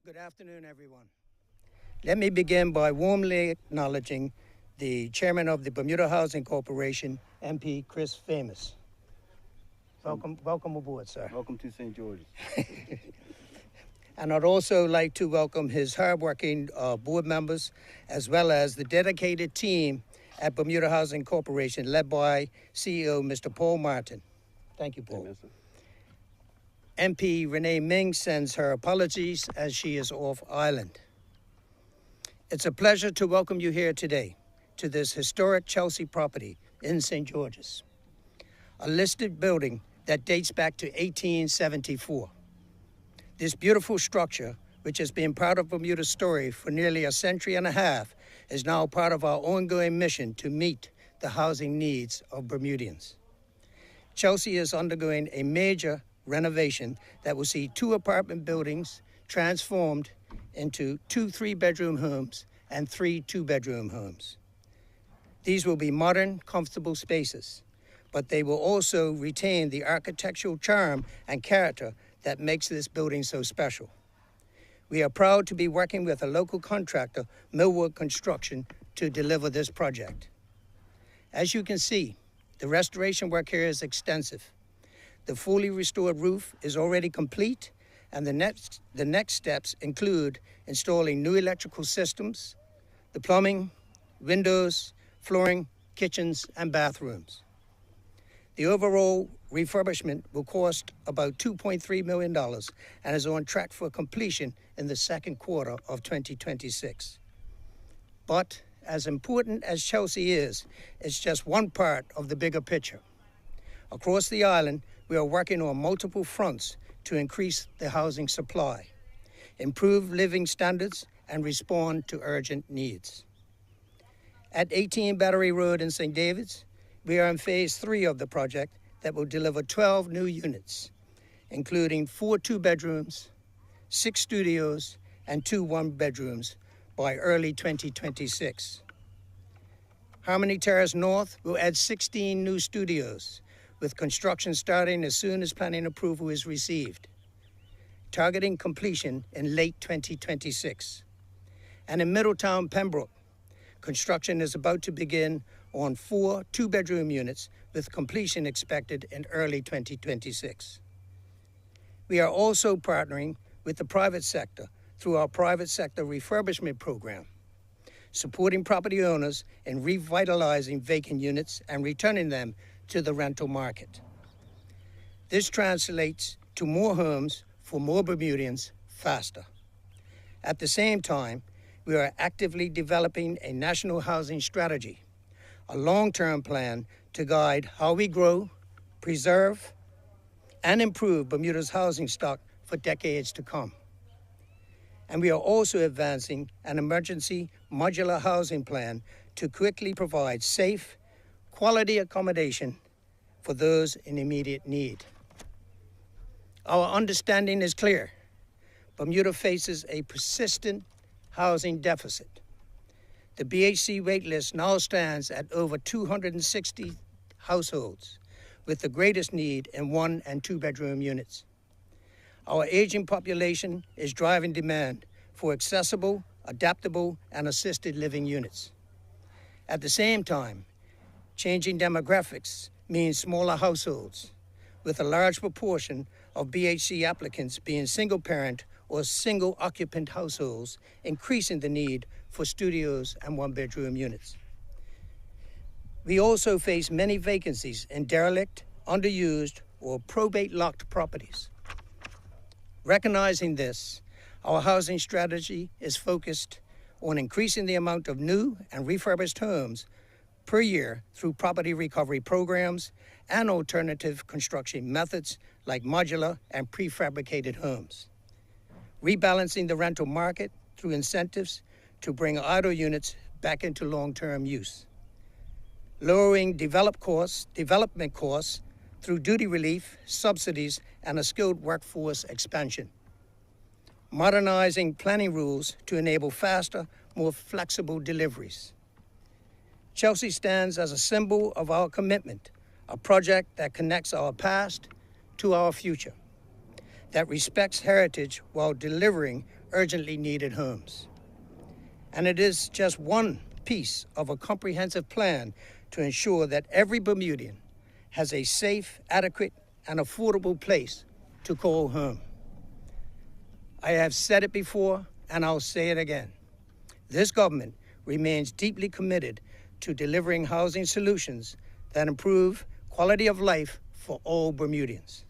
Good afternoon, everyone. Let me begin by warmly acknowledging the chairman of the Bermuda Housing Corporation, MP Chris Famous. Welcome aboard, sir. Welcome to St. George's. And I'd also like to welcome his hardworking board members, as well as the dedicated team at Bermuda Housing Corporation, led by CEO Mr. Paul Martin. Thank you, Paul. Amen, sir. MP Renee Ming sends her apologies as she is off island. It's a pleasure to welcome you here today to this historic Chelsea property in St. George's, a listed building that dates back to 1874. This beautiful structure, which has been part of Bermuda's story for nearly a century and a half, is now part of our ongoing mission to meet the housing needs of Bermudians. Chelsea is undergoing a major renovation that will see 2 apartment buildings transformed into 2 3-bedroom homes and 3 2-bedroom homes. These will be modern, comfortable spaces, but they will also retain the architectural charm and character that makes this building so special. We are proud to be working with a local contractor, Millwood Construction, to deliver this project. As you can see, the restoration work here is extensive. The fully restored roof is already complete, and the next steps include installing new electrical systems, the plumbing, windows, flooring, kitchens, and bathrooms. The overall refurbishment will cost about $2.3 million and is on track for completion in the second quarter of 2026. But as important as Chelsea is, it's just one part of the bigger picture. Across the island, we are working on multiple fronts to increase the housing supply, improve living standards, and respond to urgent needs. At 18 Battery Road in St. David's, we are in phase 3 of the project that will deliver 12 new units, including 4 2-bedrooms, 6 studios, and 2 1-bedrooms by early 2026. Harmony Terrace North will add 16 new studios, with construction starting as soon as planning approval is received, targeting completion in late 2026. And in Middletown, Pembroke, construction is about to begin on 4 2-bedroom units, with completion expected in early 2026. We are also partnering with the private sector through our private sector refurbishment program, supporting property owners in revitalizing vacant units and returning them to the rental market. This translates to more homes for more Bermudians faster. At the same time, we are actively developing a national housing strategy, a long-term plan to guide how we grow, preserve, and improve Bermuda's housing stock for decades to come. And we are also advancing an emergency modular housing plan to quickly provide safe, quality accommodation for those in immediate need. Our understanding is clear. Bermuda faces a persistent housing deficit. The BHC waitlist now stands at over 260 households, with the greatest need in 1 and 2-bedroom units. Our aging population is driving demand for accessible, adaptable, and assisted living units. At the same time, changing demographics means smaller households, with a large proportion of BHC applicants being single-parent or single-occupant households, increasing the need for studios and 1-bedroom units. We also face many vacancies in derelict, underused, or probate-locked properties. Recognizing this, our housing strategy is focused on increasing the amount of new and refurbished homes per year through property recovery programs and alternative construction methods like modular and prefabricated homes. Rebalancing the rental market through incentives to bring idle units back into long-term use. Lowering development costs through duty relief, subsidies, and a skilled workforce expansion. Modernizing planning rules to enable faster, more flexible deliveries. Chelsea stands as a symbol of our commitment, a project that connects our past to our future, that respects heritage while delivering urgently needed homes. And it is just one piece of a comprehensive plan to ensure that every Bermudian has a safe, adequate, and affordable place to call home. I have said it before, and I'll say it again. This government remains deeply committed to delivering housing solutions that improve quality of life for all Bermudians.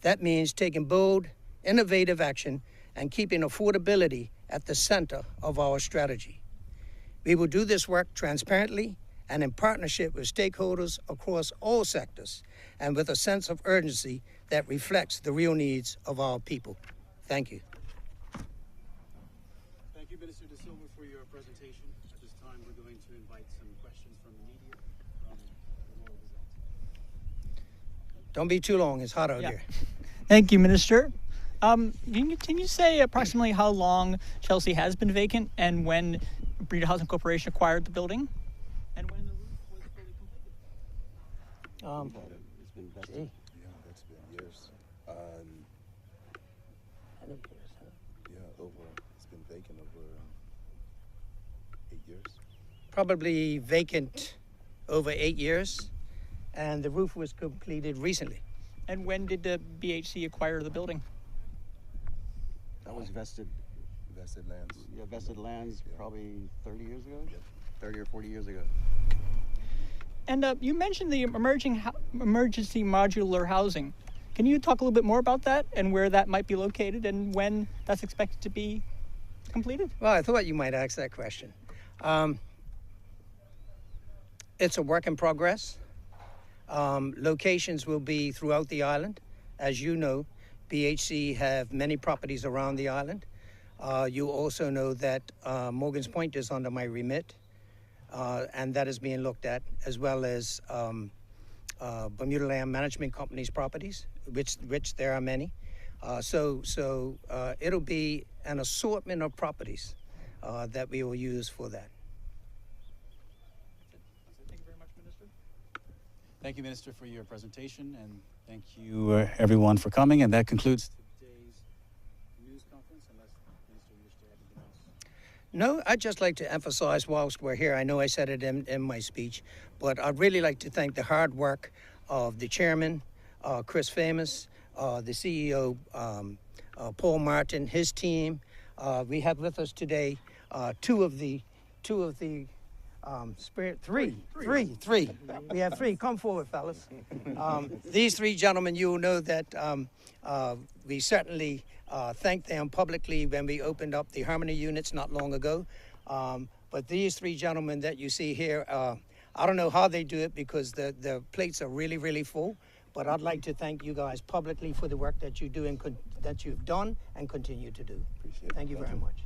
That means taking bold, innovative action and keeping affordability at the center of our strategy. We will do this work transparently and in partnership with stakeholders across all sectors and with a sense of urgency that reflects the real needs of our people. Thank you. Thank you, Minister DeSilva, for your presentation. At this time, we're going to invite some questions from the media from the Royal Gazette. Don't be too long, it's hot out here. Thank you, Minister. Can you say approximately how long Chelsea has been vacant and when Bermuda Housing Corporation acquired the building? And when the roof was fully completed? It's been vested. Yeah, that's been years. It's been vacant over 8 years. Probably vacant over 8 years, and the roof was completed recently. And when did the BHC acquire the building? That was vested lands. Yeah, vested lands probably 30 years ago? Yep. 30 or 40 years ago. And you mentioned the emergency modular housing. Can you talk a little bit more about that and where that might be located and when that's expected to be completed? Well, I thought you might ask that question. It's a work in progress. Locations will be throughout the island. As you know, BHC have many properties around the island. You also know that Morgan's Point is under my remit, and that is being looked at, as well as Bermuda Land Management Company's properties, which there are many. So it'll be an assortment of properties that we will use for that. Thank you very much, Minister. Thank you, Minister, for your presentation, and thank you, everyone, for coming. And that concludes today's news conference, unless, Minister, you wish to add anything else? No, I'd just like to emphasize whilst we're here, I know I said it in my speech, but I'd really like to thank the hard work of the chairman, Chris Famous, the CEO, Paul Martin, his team. We have with us today three. We have three. Come forward, fellas. These three gentlemen, you'll know that we certainly thanked them publicly when we opened up the Harmony units not long ago. But these three gentlemen that you see here, I don't know how they do it because the plates are really, really full. But I'd like to thank you guys publicly for the work that you do and that you've done and continue to do. Appreciate it. Thank you very much.